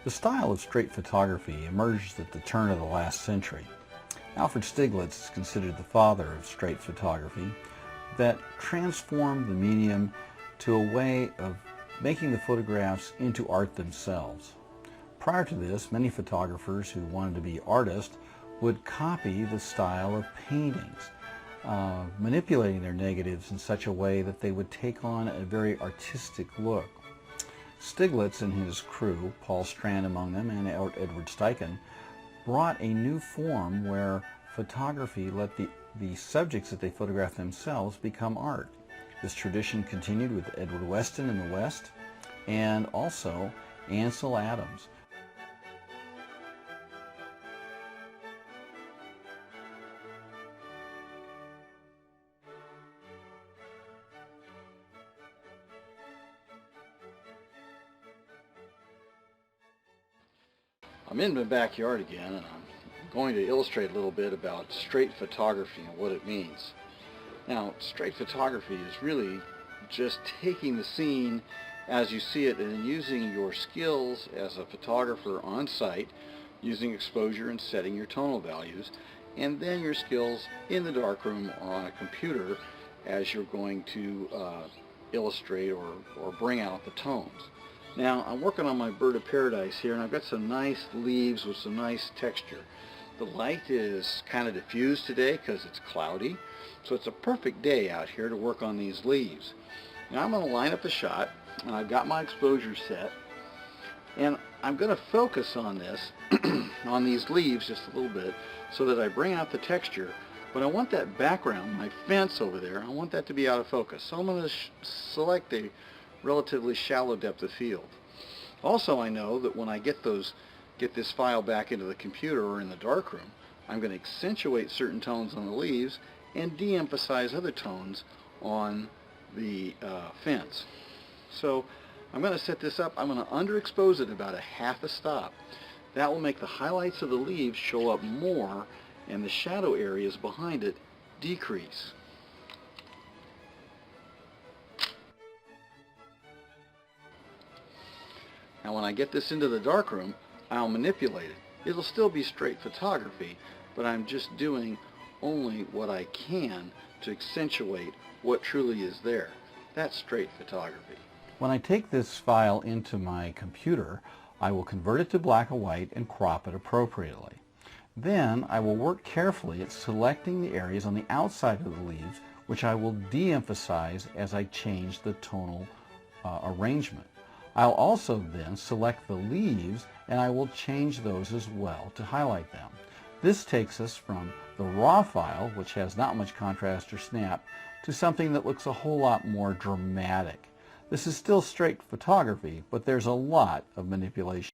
The style of straight photography emerged at the turn of the last century. Alfred Stieglitz is considered the father of straight photography that transformed the medium to a way of making the photographs into art themselves. Prior to this, many photographers who wanted to be artists would copy the style of paintings, manipulating their negatives in such a way that they would take on a very artistic look. Stieglitz and his crew, Paul Strand among them and Edward Steichen, brought a new form where photography let the subjects that they photographed themselves become art. This tradition continued with Edward Weston in the West and also Ansel Adams. I'm in my backyard again, and I'm going to illustrate a little bit about straight photography and what it means. Now, straight photography is really just taking the scene as you see it and using your skills as a photographer on site, using exposure and setting your tonal values, and then your skills in the darkroom or on a computer as you're going to illustrate or bring out the tones. Now, I'm working on my bird of paradise here, and I've got some nice leaves with some nice texture. The light is kind of diffused today because it's cloudy, so it's a perfect day out here to work on these leaves. Now I'm going to line up the shot, and I've got my exposure set, and I'm going to focus on this, on these leaves just a little bit, so that I bring out the texture. But I want that background, my fence over there, I want that to be out of focus. So I'm going to select a relatively shallow depth of field. Also, I know that when I get this file back into the computer or in the darkroom, I'm going to accentuate certain tones on the leaves and de-emphasize other tones on the fence. So I'm going to set this up. I'm going to underexpose it about a half a stop. That will make the highlights of the leaves show up more and the shadow areas behind it decrease. Now when I get this into the darkroom, I'll manipulate it. It'll still be straight photography, but I'm just doing only what I can to accentuate what truly is there. That's straight photography. When I take this file into my computer, I will convert it to black and white and crop it appropriately. Then I will work carefully at selecting the areas on the outside of the leaves, which I will de-emphasize as I change the tonal arrangement. I'll also then select the leaves, and I will change those as well to highlight them. This takes us from the raw file, which has not much contrast or snap, to something that looks a whole lot more dramatic. This is still straight photography, but there's a lot of manipulation.